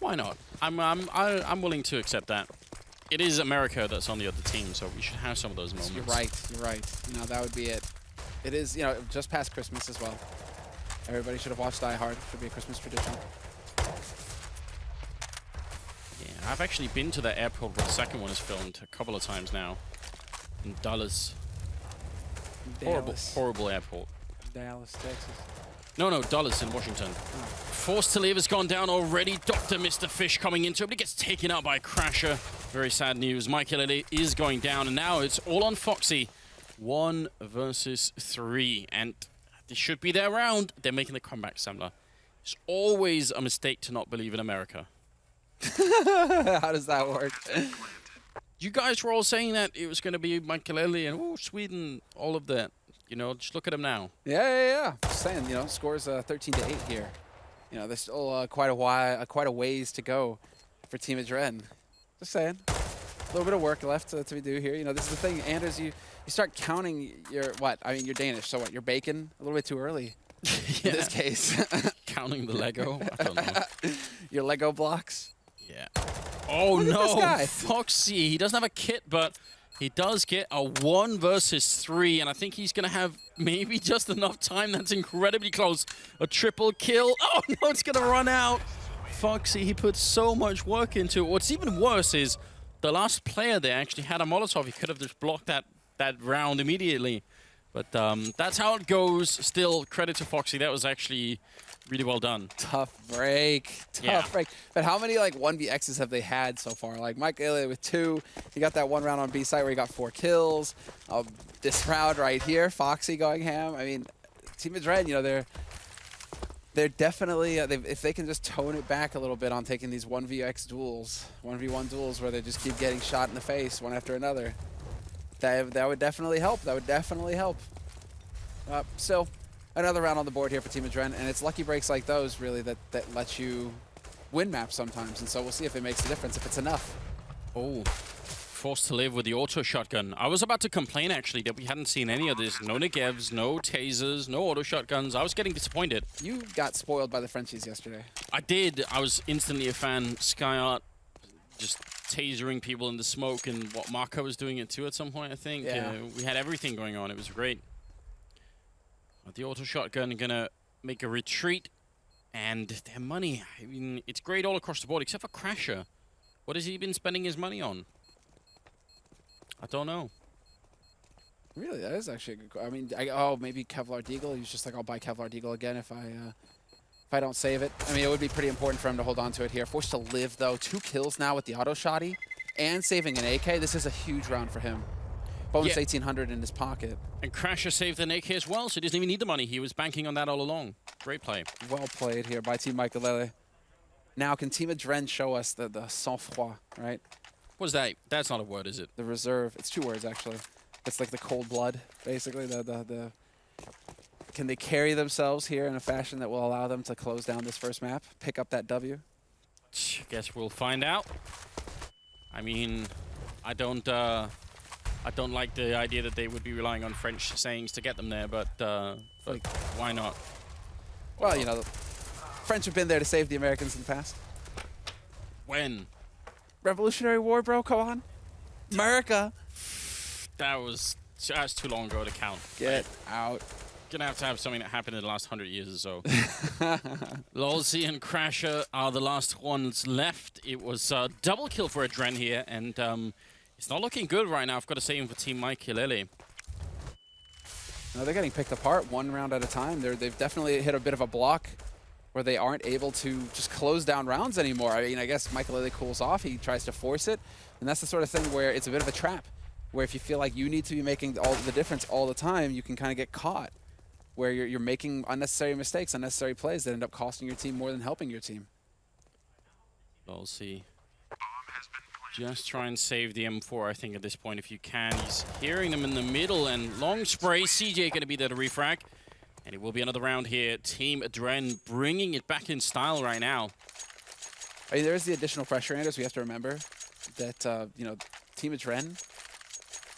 Why not? I'm willing to accept that. It is America that's on the other team, so we should have some of those moments. You're right. You're right. You know, that would be it. It is, you know, just past Christmas as well. Everybody should have watched Die Hard. Should be a Christmas tradition. Yeah, I've actually been to the airport where the second one is filmed a couple of times now. In Dallas. Horrible airport. Dallas, Texas. No, Dallas in Washington. Oh. Forced to Live has gone down already. Dr. Mr. Fish coming into it, but he gets taken out by a Crasher. Very sad news. Maikelele is going down, and now it's all on Foxy. 1 versus 3, and this should be their round. They're making the comeback, Samler. It's always a mistake to not believe in America. How does that work? You guys were all saying that it was going to be Maikelele and Sweden, all of that. You know, just look at them now. Yeah. Just saying, you know, scores 13-8 here. You know, there's still quite a ways to go for Team adreN. Just saying. A little bit of work left to do here. You know, this is the thing, Anders, you start counting your, you're Danish, so what, you're bacon a little bit too early in this case. Counting the Lego? I don't know. Your Lego blocks? Yeah. Oh no, guy. Foxy, he doesn't have a kit, but he does get a 1 versus 3, and I think he's going to have maybe just enough time. That's incredibly close. A triple kill. Oh no, it's going to run out. Foxy, he put so much work into it. What's even worse is the last player there actually had a Molotov. He could have just blocked that round immediately. But that's how it goes. Still, credit to Foxy. That was actually really well done. Tough break. Tough break. But how many, like, 1vXs have they had so far? Like, Maikelele with 2. He got that one round on B site where he got 4 kills. This round right here, Foxy going ham. I mean, Team adreN, you know, they're definitely, if they can just tone it back a little bit on taking these 1vX duels, 1v1 duels where they just keep getting shot in the face one after another, that would definitely help. That would definitely help. So, another round on the board here for Team adreN, and it's lucky breaks like those, really, that let you win maps sometimes, and so we'll see if it makes a difference, if it's enough. Oh, Forced to Live with the auto shotgun. I was about to complain, actually, that we hadn't seen any of this. No Negevs, no tasers, no auto shotguns. I was getting disappointed. You got spoiled by the Frenchies yesterday. I did. I was instantly a fan. Skyart just tasering people in the smoke, and what Marco was doing it too at some point, I think. Yeah. We had everything going on. It was great. The auto shotgun gonna make a retreat, and their money, I mean, it's great all across the board, except for Crasher. What has he been spending his money on? I don't know. Really, that is actually a good. I mean, maybe Kevlar Deagle. He's just like, I'll buy Kevlar Deagle again if I don't save it. I mean, it would be pretty important for him to hold on to it here. Forced to Live though, 2 kills now with the auto shotty, and saving an AK. This is a huge round for him. Bonus 1800 in his pocket. And Crasher saved an AK as well, so he doesn't even need the money. He was banking on that all along. Great play. Well played here by Team Maikelele. Now, can Team adreN show us the sang-froid, right? What's that? That's not a word, is it? The reserve. It's 2 words, actually. It's like the cold blood, basically. Can they carry themselves here in a fashion that will allow them to close down this first map, pick up that W? Guess we'll find out. I mean, I don't like the idea that they would be relying on French sayings to get them there, but why not? Well, you know, the French have been there to save the Americans in the past. When? Revolutionary War, bro, come on. America. That's too long ago to count. Get out. Gonna have something that happened in the last 100 years or so. Lolzy and Crasher are the last ones left. It was a double kill for adreN here, and it's not looking good right now, I've got to say, for Team Maikelele. No, they're getting picked apart one round at a time. They've definitely hit a bit of a block where they aren't able to just close down rounds anymore. I mean, I guess Maikelele cools off. He tries to force it. And that's the sort of thing where it's a bit of a trap, where if you feel like you need to be making all the difference all the time, you can kind of get caught, where you're making unnecessary mistakes, unnecessary plays that end up costing your team more than helping your team. We'll see. Just try and save the M4, I think, at this point, if you can. He's hearing them in the middle, and long spray. CJ going to be there to refrag. And it will be another round here. Team adreN bringing it back in style right now. I mean, there is the additional pressure, Anders. We have to remember that, you know, Team adreN,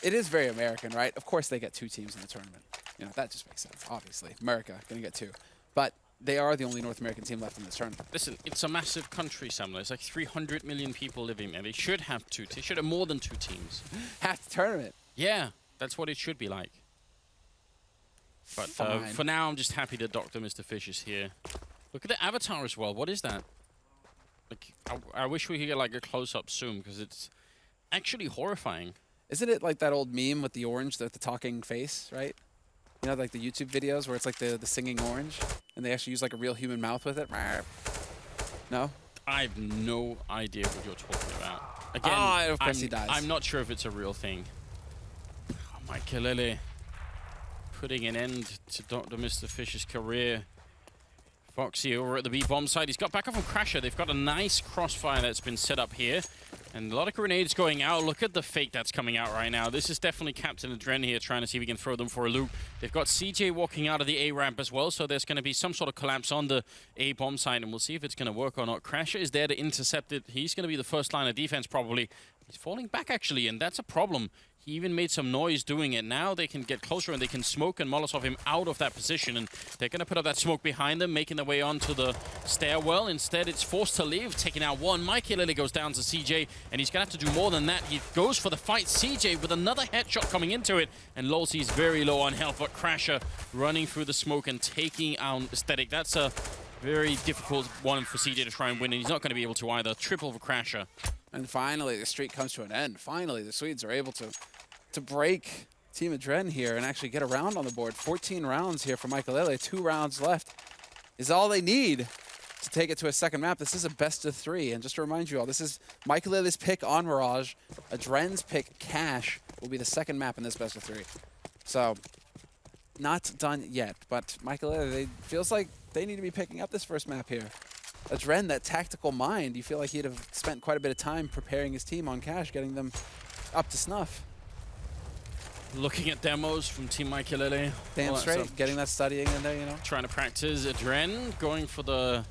it is very American, right? Of course they get 2 teams in the tournament. You know, that just makes sense, obviously. America going to get 2. But they are the only North American team left in this tournament. Listen, it's a massive country, Sam. There's like 300 million people living there. They should have 2. They should have more than 2 teams. Half the tournament. Yeah, that's what it should be like. But for now, I'm just happy that Dr. Mr. Fish is here. Look at the avatar as well. What is that? Like, I wish we could get like a close-up zoom, because it's actually horrifying. Isn't it like that old meme with the orange, the talking face, right? You know, like the YouTube videos where it's like the singing orange, and they actually use like a real human mouth with it? No? I have no idea what you're talking about. Again, of course he dies. I'm not sure if it's a real thing. Oh, Maikelele putting an end to Dr. Mr. Fish's career. Foxy over at the B-bomb side. He's got back up from Crasher. They've got a nice crossfire that's been set up here. And a lot of grenades going out. Look at the fake that's coming out right now. This is definitely Captain adreN here trying to see if we can throw them for a loop. They've got CJ walking out of the A ramp as well, so there's going to be some sort of collapse on the A bomb side, and we'll see if it's going to work or not. Crasher is there to intercept it. He's going to be the first line of defense probably. He's falling back actually, and that's a problem. He even made some noise doing it. Now they can get closer and they can smoke and Molotov him out of that position, and they're going to put up that smoke behind them, making their way onto the stairwell. Instead, it's Forced to Live, taking out one. Maikelele goes down to CJ, and he's going to have to do more than that. He goes for the fight. CJ with another headshot coming into it, and Lolsy's very low on health, but Crasher running through the smoke and taking out Aesthetic. That's a very difficult one for CJ to try and win, and he's not going to be able to either. Triple for Crasher. And finally, the streak comes to an end. Finally, the Swedes are able to break Team adreN here and actually get a round on the board. 14 rounds here for Maikelele. 2 rounds left is all they need to take it to a second map. This is a best of 3. And just to remind you all, this is Maikelele's pick on Mirage. adreN's pick, Cash, will be the second map in this best of 3. So, not done yet. But Maikelele, feels like they need to be picking up this first map here. adreN, that tactical mind, you feel like he'd have spent quite a bit of time preparing his team on Cash, getting them up to snuff. Looking at demos from Team Maikelele. Damn straight, getting that studying in there, you know. Trying to practice adreN, going for the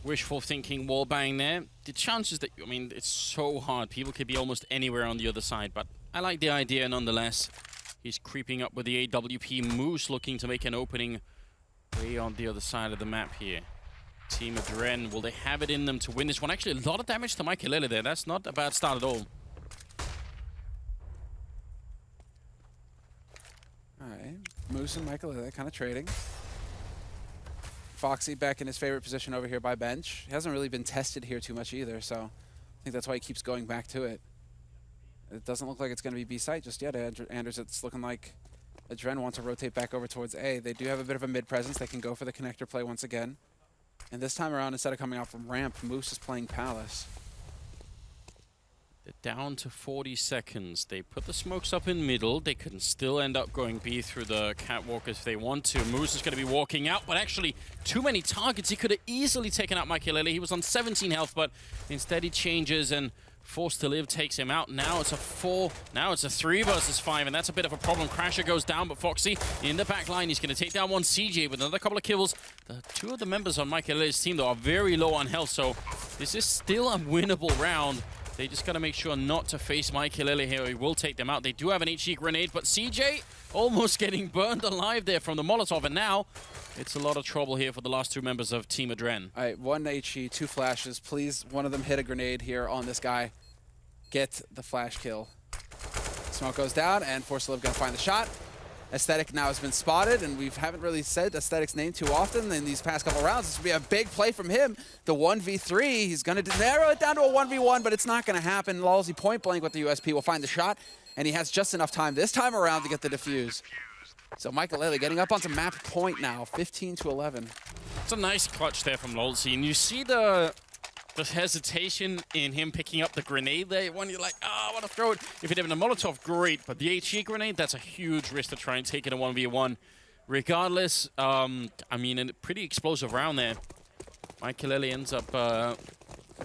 wishful thinking wall bang there. The chances that, I mean, it's so hard. People could be almost anywhere on the other side, but I like the idea nonetheless. He's creeping up with the AWP. Moose looking to make an opening way on the other side of the map here. Team adreN, will they have it in them to win this one? Actually, a lot of damage to Maikelele there. That's not a bad start at all. Alright, Moose and Maikelele kind of trading. Foxy back in his favorite position over here by bench. He hasn't really been tested here too much either, so I think that's why he keeps going back to it. It doesn't look like it's going to be B site just yet, Anders. It's looking like adreN wants to rotate back over towards A. They do have a bit of a mid presence. They can go for the connector play once again. And this time around, instead of coming out from ramp, Moose is playing Palace. They're down to 40 seconds. They put the smokes up in middle. They can still end up going B through the catwalk if they want to. Moose is going to be walking out, but actually too many targets. He could have easily taken out Maikelele. He was on 17 health, but instead he changes and Forced to Live takes him out. Now it's a 4. Now it's a 3 versus 5, and that's a bit of a problem. Crasher goes down, but Foxy in the back line. He's going to take down one CJ with another couple of kills. The 2 of the members on Maikelele's team, though, are very low on health, so this is still a winnable round. They just got to make sure not to face Maikelele here. He will take them out. They do have an HE grenade, but CJ almost getting burned alive there from the Molotov, and now it's a lot of trouble here for the last 2 members of Team adreN. All right, 1 HE, 2 flashes. Please, one of them hit a grenade here on this guy. Get the flash kill. Smoke goes down, and Forced to Live gonna find the shot. Aesthetic now has been spotted, and we haven't really said Aesthetic's name too often in these past couple rounds. This would be a big play from him. The 1v3, he's going to narrow it down to a 1v1, but it's not going to happen. Lolsy point blank with the USP will find the shot, and he has just enough time this time around to get the defuse. So Maikelele getting up onto map point now, 15-11. It's a nice clutch there from Lolzy, and you see the hesitation in him picking up the grenade there. When you're like, oh, I want to throw it. If you'd have a Molotov, great, but the HE grenade, that's a huge risk to try and take it a 1v1. Regardless, I mean, a pretty explosive round there. Maikelele ends up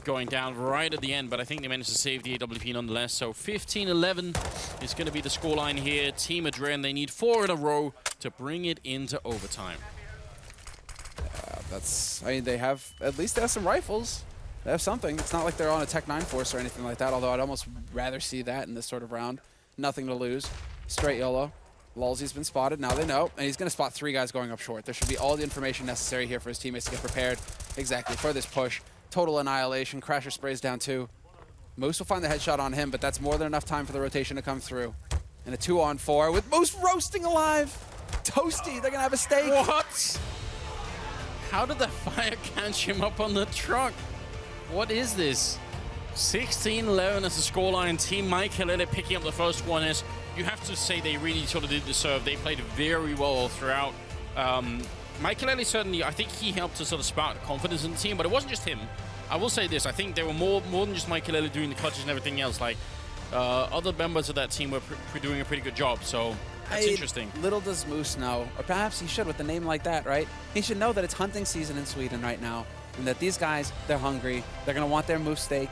going down right at the end, but I think they managed to save the AWP nonetheless. So 15-11 is going to be the scoreline here. Team adreN, they need 4 in a row to bring it into overtime. I mean, they have some rifles. They have something. It's not like they're on a Tech 9 Force or anything like that, although I'd almost rather see that in this sort of round. Nothing to lose. Straight YOLO. Lolzy's been spotted. Now they know. And he's going to spot 3 guys going up short. There should be all the information necessary here for his teammates to get prepared exactly for this push. Total annihilation. Crasher sprays down 2. Moose will find the headshot on him, but that's more than enough time for the rotation to come through. And a 2-on-4 with Moose roasting alive. Toasty. They're going to have a steak. What? How did the fire catch him up on the truck? What is this? 16-11 as the scoreline. Team Maikelele picking up the first one. Is you have to say they really sort of did deserve. They played very well throughout. Maikelele certainly, I think he helped to sort of spark confidence in the team, but it wasn't just him. I will say this, I think there were more than just Maikelele doing the clutches and everything else. Like, other members of that team were doing a pretty good job, so that's interesting. Little does Moose know, or perhaps he should with a name like that, right? He should know that it's hunting season in Sweden right now, and that these guys, they're hungry. They're going to want their moose steak.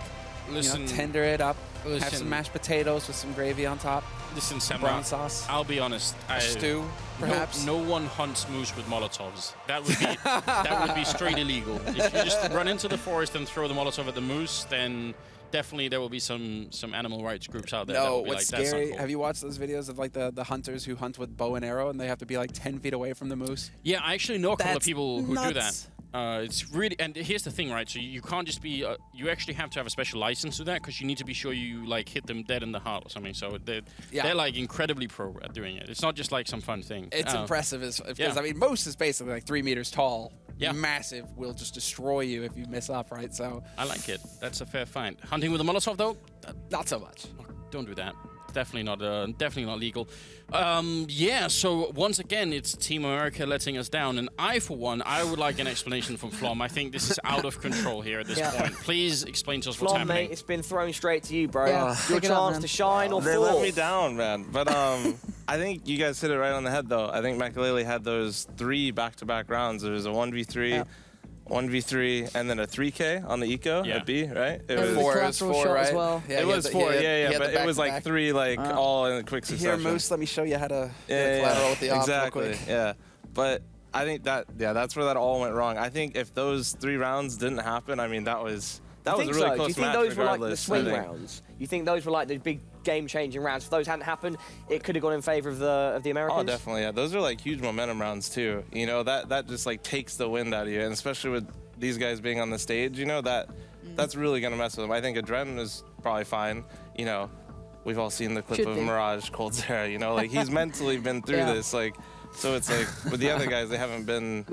Listen, you know, tender it up, have some mashed potatoes with some gravy on top. Listen, Sam, brown sauce. I'll be honest. Stew, perhaps. No one hunts moose with Molotovs. That would be straight illegal. If you just run into the forest and throw the Molotov at the moose, then definitely there will be some animal rights groups out there. No, that will what's be like, scary, that's cool. have you watched those videos of like the hunters who hunt with bow and arrow and they have to be like 10 feet away from the moose? Yeah, I actually know a couple of That's people who do that. nuts. It's really, and here's the thing, right? So you can't just be, you actually have to have a special license to that because you need to be sure you like hit them dead in the heart or something. So they're like incredibly pro at doing it. It's not just like some fun thing. It's impressive because I mean, moose is basically like 3 meters tall. Yeah. Massive, will just destroy you if you mess up, right? So I like it. That's a fair find. Hunting with a Molotov though, not so much. Don't do that. Definitely not legal. Yeah, so once again, it's Team America letting us down. And for one, I would like an explanation from Flom. I think this is out of control here at this point. Please explain to us what's happening. Mate, it's been thrown straight to you, bro. Yeah, Your chance to shine or They fall. let me down, man. But I think you guys hit it right on the head, though. I think Maikelele had those 3 back-to-back rounds. There was a 1v3, 1v3, and then a 3K on the eco at B, right? It was 4, right? as well. Yeah, it was 4, but it was like 3, like all in a quick succession. Here, Moose, let me show you how to collateral with the ops exactly. real quick. Yeah, but I think that's where that all went wrong. I think if those 3 rounds didn't happen, I mean, that was a really close match. Do you think those were like the regardless, swing rounds? You think those were like the big game-changing rounds? If those hadn't happened, it could have gone in favor of the Americans? Oh, definitely, yeah. Those are like huge momentum rounds too. You know, that just like takes the wind out of you, and especially with these guys being on the stage, you know, that's really gonna mess with them. I think adreN is probably fine. You know, we've all seen the clip of Mirage, Cold Zera, you know, like he's mentally been through this, like, so it's like with the other guys, they haven't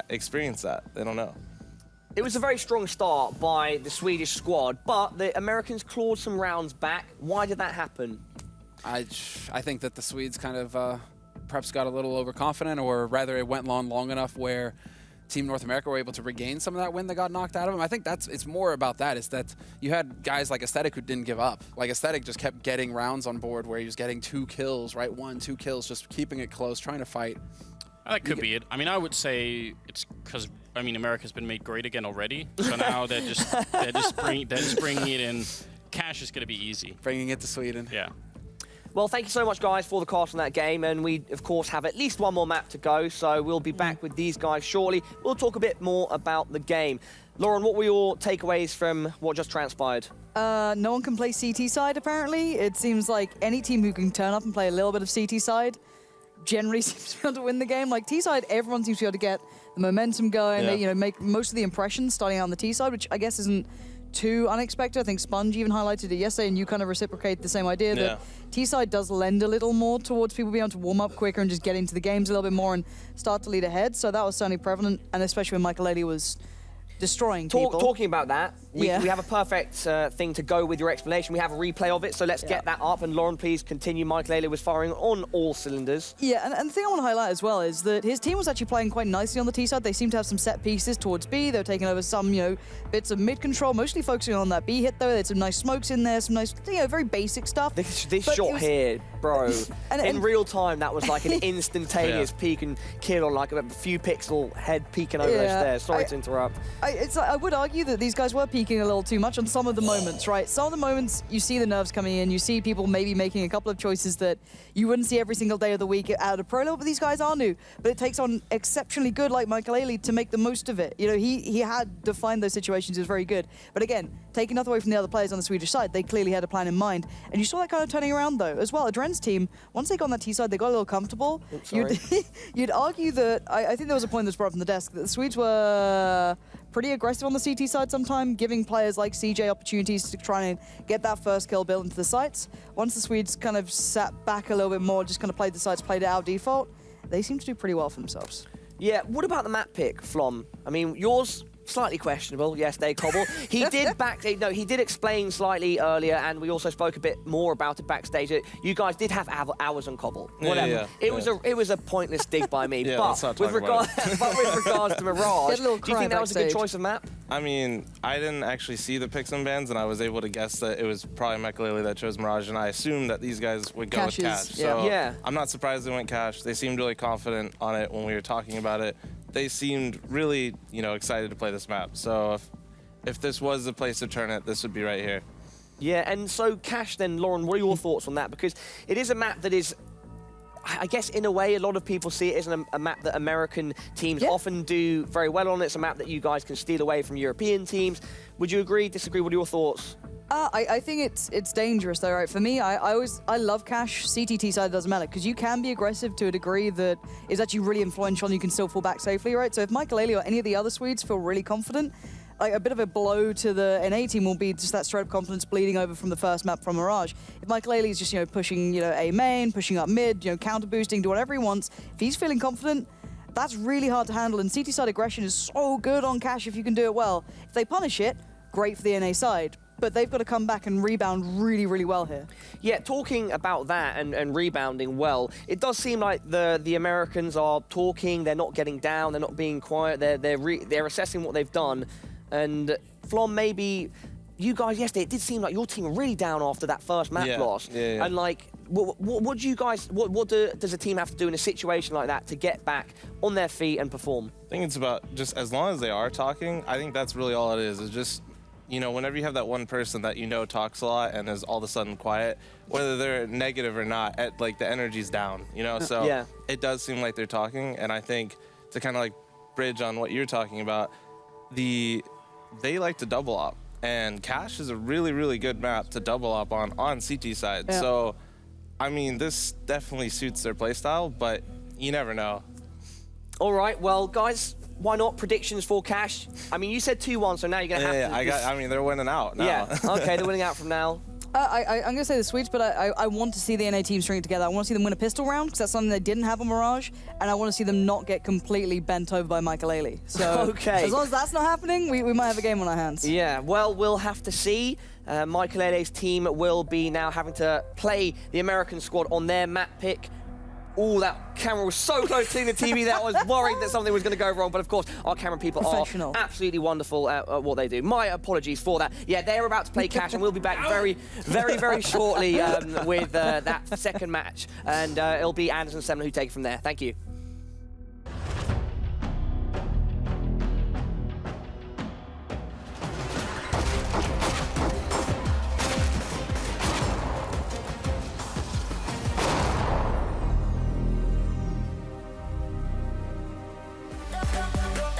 experienced that. They don't know. It was a very strong start by the Swedish squad, but the Americans clawed some rounds back. Why did that happen? I think that the Swedes kind of perhaps got a little overconfident, or rather it went long enough where Team North America were able to regain some of that win that got knocked out of them. I think it's more about that, is that you had guys like Aesthetic who didn't give up. Like Aesthetic just kept getting rounds on board where he was getting 2 kills, right? 1, 2 kills, just keeping it close, trying to fight. That could be it. I mean, I would say it's because, I mean, America's been made great again already. So now they're just bringing it in. Cash is going to be easy. Bringing it to Sweden. Yeah. Well, thank you so much, guys, for the cast on that game. And we, of course, have at least one more map to go. So we'll be back with these guys shortly. We'll talk a bit more about the game. Lauren, what were your takeaways from what just transpired? No one can play CT side, apparently. It seems like any team who can turn up and play a little bit of CT side generally seems to be able to win the game. Like T-side, everyone seems to be able to get the momentum going. They, make most of the impressions starting out on the T-side, which I guess isn't too unexpected. I think Sponge even highlighted it yesterday, and you kind of reciprocate the same idea that T-side does lend a little more towards people being able to warm up quicker and just get into the games a little bit more and start to lead ahead. So that was certainly prevalent, and especially when Maikelele was destroying people. Talking about that, we Yeah. have a perfect thing to go with your explanation. We have a replay of it, so let's get that up. And Lauren, please continue. Maikelele was firing on all cylinders. Yeah, and the thing I want to highlight as well is that his team was actually playing quite nicely on the T side. They seem to have some set pieces towards B. They were taking over some, bits of mid control, mostly focusing on that B hit though. They had some nice smokes in there, some nice, very basic stuff. This But shot here, bro, And- in and- real time, that was like an instantaneous peek and kill on like a few pixel head peeking over those stairs. Sorry to interrupt. I would argue that these guys were peaking a little too much on some of the moments, right? Some of the moments, you see the nerves coming in, you see people maybe making a couple of choices that you wouldn't see every single day of the week out of pro level, but these guys are new. But it takes on exceptionally good like Maikelele to make the most of it. He had defined those situations, he was very good. But again, taking nothing away from the other players on the Swedish side, they clearly had a plan in mind. And you saw that kind of turning around though, as well. adreN's team, once they got on that T side, they got a little comfortable. You'd argue that, I think there was a point that was brought up from the desk, that the Swedes were pretty aggressive on the CT side sometime, giving players like CJ opportunities to try and get that first kill built into the sites. Once the Swedes kind of sat back a little bit more, just kind of played the sites, played it out default, they seem to do pretty well for themselves. Yeah, what about the map pick, Flom? I mean, yours slightly questionable. Yes, they cobble. He did explain slightly earlier, and we also spoke a bit more about it backstage. That you guys did have hours on cobble. Whatever. It was a pointless dig by me. Yeah, but let's not with talk about regards to Mirage, Get a little do you think that was a good backstage. choice of map? I mean, I didn't actually see the picks and bans, and I was able to guess that it was probably Maikelele that chose Mirage, and I assumed that these guys would go with Cash Cash. is- So yeah. I'm not surprised they went Cash. They seemed really confident on it when we were talking about it. They seemed really, excited to play this map. So if this was the place to turn it, this would be right here. Yeah, and so Cash then, Lauren, what are your thoughts on that? Because it is a map that is, I guess in a way, a lot of people see it as a map that American teams often do very well on. It's a map that you guys can steal away from European teams. Would you agree, disagree? What are your thoughts? I think it's dangerous though, right? For me, I love Cash. CTT side doesn't matter because you can be aggressive to a degree that is actually really influential and you can still fall back safely, right? So if Maikelele or any of the other Swedes feel really confident, like a bit of a blow to the NA team will be just that straight up confidence bleeding over from the first map from Mirage. If Maikelele is just pushing A main, pushing up mid, counter boosting, do whatever he wants, if he's feeling confident, that's really hard to handle. And CT side aggression is so good on Cash if you can do it well. If they punish it, great for the NA side. But they've got to come back and rebound really, really well here. Yeah, talking about that and rebounding well, it does seem like the Americans are talking. They're not getting down. They're not being quiet. They're assessing what they've done. And Flom, maybe you guys yesterday, it did seem like your team were really down after that first map loss. Yeah. And like, what do you guys? What does a team have to do in a situation like that to get back on their feet and perform? I think it's about just as long as they are talking. I think that's really all it is. It's just. Whenever you have that one person that talks a lot and is all of a sudden quiet, whether they're negative or not, the energy's down, So it does seem like they're talking, and I think to kind of bridge on what you're talking about, they like to double up, and Cash is a really, really good map to double up on CT side. Yeah. So, I mean, this definitely suits their playstyle, but you never know. All right, well, guys. Why not predictions for Cash? I mean, you said 2-1, so now you're gonna have to. I mean, they're winning out now. Yeah. Okay, they're winning out from now. I'm going to say the Swedes, but I want to see the NA team string it together. I want to see them win a pistol round, because that's something they didn't have on Mirage, and I want to see them not get completely bent over by Maikelele. So Okay. as long as that's not happening, we might have a game on our hands. Yeah, well, we'll have to see. Maikelele's team will be now having to play the American squad on their map pick. Oh, that camera was so close to the TV that I was worried that something was going to go wrong. But of course, our camera people are absolutely wonderful at what they do. My apologies for that. Yeah, they're about to play Cash, and we'll be back very, very, very shortly with that second match. And it'll be Anderson and Semler who take it from there. Thank you.